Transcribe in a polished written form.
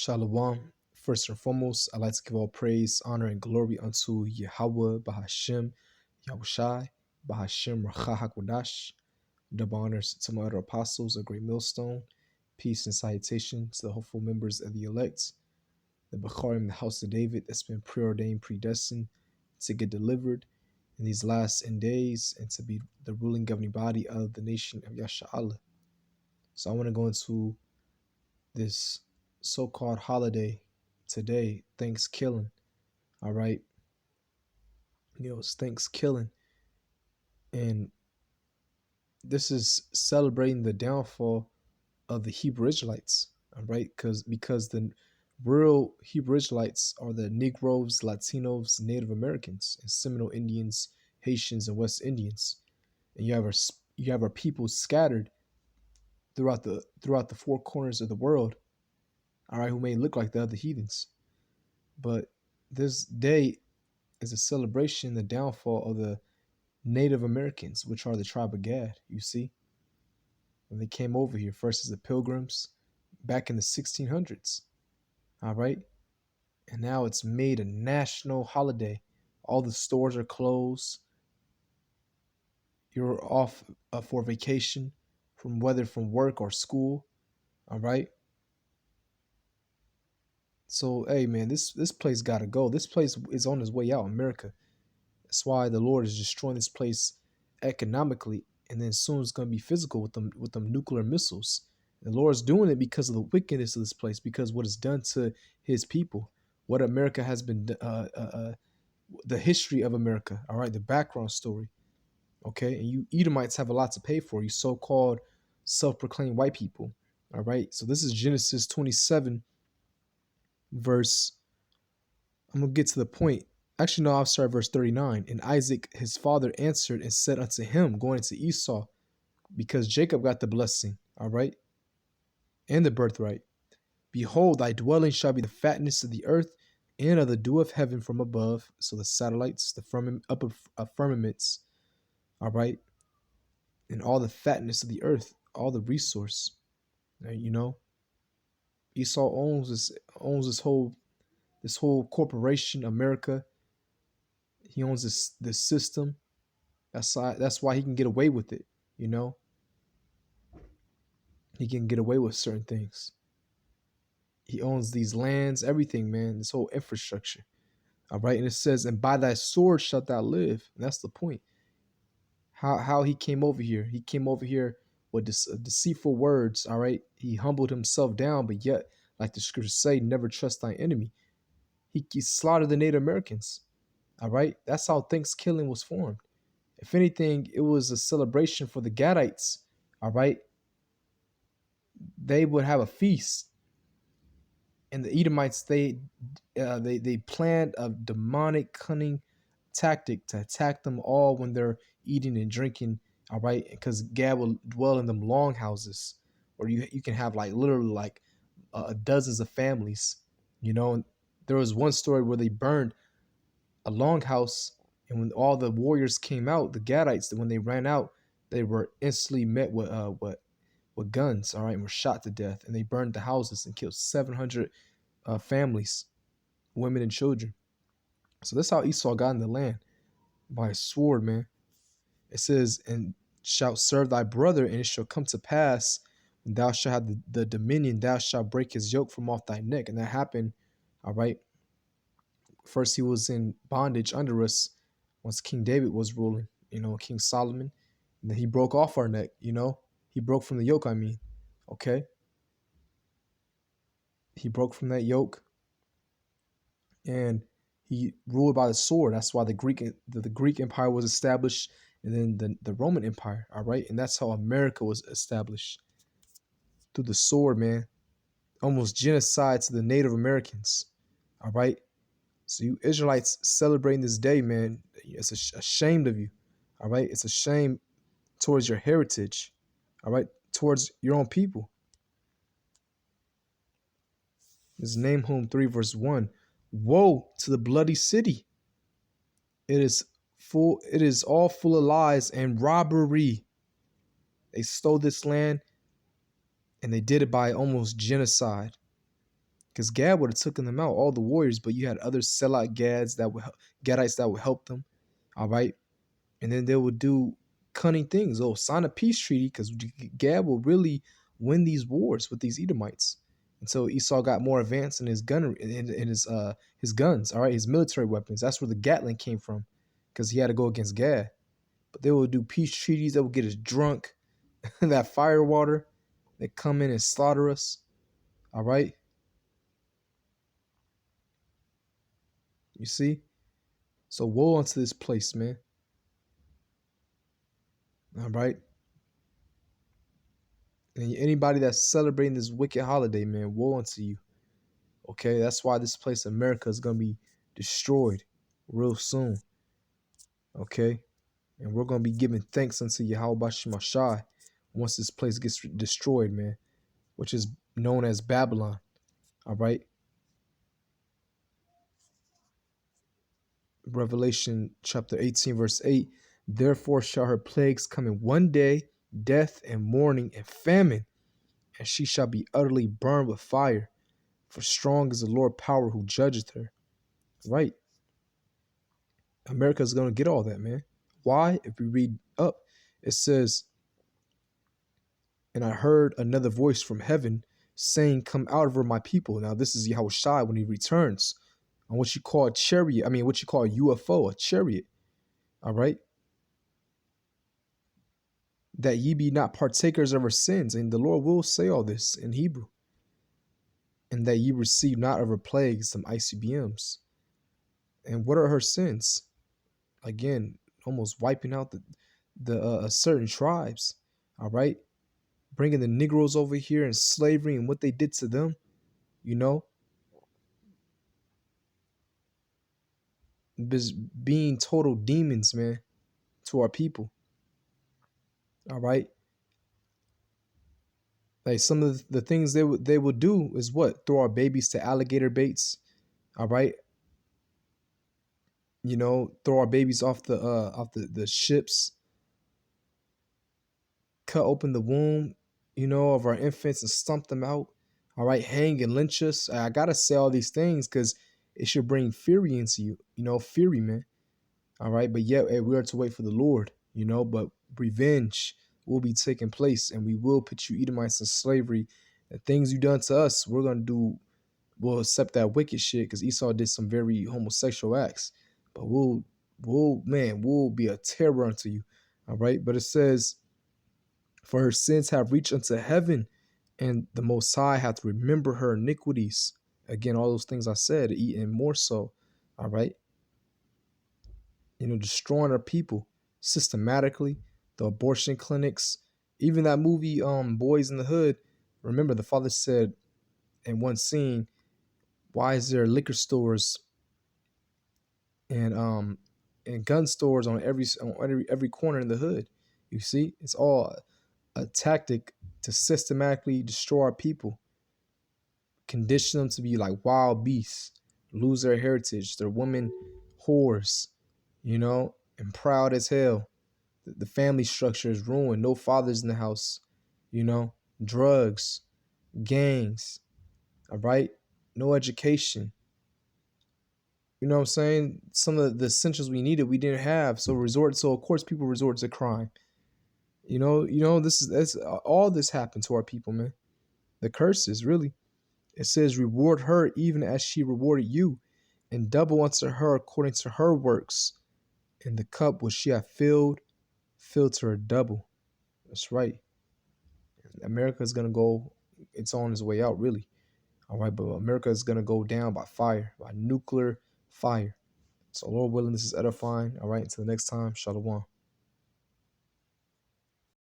Shalom. First and foremost, I'd like to give all praise, honor, and glory unto Yahweh, Bahashem, Yahushai, Bahashem, Racha HaKodash. Double honors to my other apostles, a great millstone. Peace and salutation to the hopeful members of the elect, the Becharim, the house of David, that's been preordained, predestined to get delivered in these last end days and to be the ruling governing body of the nation of Yasha'Allah. So I want to go into this so-called holiday today, Thanksgiving. All right. It's Thanksgiving. And this is celebrating the downfall of the Hebrew Israelites. All right. Because the real Hebrew Israelites are the Negroes, Latinos, Native Americans, and Seminole Indians, Haitians, and West Indians. And you have our people scattered throughout the four corners of the world. All right, who may look like the other heathens. But this day is a celebration, the downfall of the Native Americans, which are the tribe of Gad, you see. When they came over here, first as the pilgrims back in the 1600s, all right? And now it's made a national holiday. All the stores are closed. You're off for vacation whether from work or school, all right? So, hey, man, this place got to go. This place is on its way out, America. That's why the Lord is destroying this place economically, and then soon it's going to be physical with them nuclear missiles. The Lord's doing it because of the wickedness of this place, because what it's done to His people, what America has been, the history of America. All right, the background story. Okay, and you Edomites have a lot to pay for. You so-called self-proclaimed white people. All right, so this is Genesis 27, verse. I'm gonna get to the point. Actually, no, I'll start verse 39. And Isaac, his father, answered and said unto him, going to Esau, because Jacob got the blessing, all right, and the birthright. Behold, thy dwelling shall be the fatness of the earth and of the dew of heaven from above. So the satellites, the upper firmaments, all right, and all the fatness of the earth, all the resource. Esau owns this whole corporation, America. He owns this system. That's why he can get away with it, He can get away with certain things. He owns these lands, everything, man, this whole infrastructure. All right, and it says, and by thy sword shalt thou live. And that's the point. How he came over here. He came over here with deceitful words, all right? He humbled himself down, but yet, like the scriptures say, never trust thy enemy. He slaughtered the Native Americans, all right? That's how Thanksgiving was formed. If anything, it was a celebration for the Gadites, all right? They would have a feast. And the Edomites, they planned a demonic, cunning tactic to attack them all when they're eating and drinking, all right? Because Gad will dwell in them long houses, where you can have like literally like dozens of families, And there was one story where they burned a longhouse, and when all the warriors came out, the Gadites, when they ran out, they were instantly met with guns, all right, and were shot to death. And they burned the houses and killed 700 families, women and children. So that's how Esau got in the land, by a sword, man. It says, and shalt serve thy brother, and it shall come to pass when thou shalt have the dominion, thou shalt break his yoke from off thy neck. And that happened, all right. First, he was in bondage under us once King David was ruling, King Solomon. And then he broke off our neck, He broke from the yoke, okay? He broke from that yoke, and he ruled by the sword. That's why the Greek Empire was established, and then the Roman Empire, all right? And that's how America was established, through the sword, man. Almost genocide to the Native Americans, all right? So you Israelites celebrating this day, man, it's ashamed of you, all right? It's a shame towards your heritage, all right? Towards your own people. This is Nahum 3 verse 1. Woe to the bloody city. It is all full of lies and robbery. They stole this land, and they did it by almost genocide. because Gad would have taken them out, all the warriors, but you had other sellout Gadites that would help them. All right. And then they would do cunning things. Oh, sign a peace treaty because Gad will really win these wars with these Edomites. And so Esau got more advanced in his his guns, all right, his military weapons. That's where the Gatling came from, because he had to go against Gad. But they would do peace treaties. They would get us drunk. That fire water. They come in and slaughter us. All right. You see? So woe unto this place, man. All right. And anybody that's celebrating this wicked holiday, man, woe unto you. Okay, that's why this place, America, is gonna be destroyed real soon. Okay, and we're gonna be giving thanks unto Yahweh Shemashai once this place gets destroyed, man, which is known as Babylon. All right. Revelation chapter 18, verse 8. Therefore shall her plagues come in one day, death and mourning and famine, and she shall be utterly burned with fire. For strong is the Lord power who judgeth her. Right. America's going to get all that, man. Why? If we read up, it says, and I heard another voice from heaven saying, come out of her, my people. Now, this is Yahushua when he returns on what you call a chariot. I mean, what you call a UFO, a chariot. All right. That ye be not partakers of her sins. And the Lord will say all this in Hebrew. And that ye receive not of her plagues, some ICBMs. And what are her sins? Again, almost wiping out the certain tribes. All right. Bringing the Negroes over here and slavery and what they did to them, you know, being total demons, man, to our people. All right. Like some of the things they would do is what? Throw our babies to alligator baits. All right. You know, throw our babies off the ships, cut open the womb, you know, of our infants and stump them out. All right, hang and lynch us. I gotta say all these things because it should bring fury into you, you know, fury, man. All right, but yet we are to wait for the Lord, you know, but revenge will be taking place and we will put you Edomites in slavery. The things you done to us, we're gonna do, we'll accept that wicked shit because Esau did some very homosexual acts. But we'll be a terror unto you. All right, but it says, for her sins have reached unto heaven, and the Most High hath remembered her iniquities. Again, all those things I said, and more so. All right. You know, destroying our people systematically, the abortion clinics, even that movie, Boys in the Hood. Remember, the father said in one scene, why is there liquor stores and gun stores on every corner in the hood? You see, it's all a tactic to systematically destroy our people, condition them to be like wild beasts, lose their heritage, their women whores, you know, and proud as hell. The family structure is ruined. No fathers in the house, you know, drugs, gangs, all right? No education. You know what I'm saying? Some of the essentials we needed, we didn't have. So of course people resort to crime. That's all this happened to our people, man. The curses, really. It says, reward her even as she rewarded you, and double unto her according to her works. And the cup which she hath filled to her double. That's right. America is gonna go, it's on its way out, really. All right, but America is gonna go down by fire, by nuclear fire. So Lord willing, this is edifying. All right, until next time, Shalom.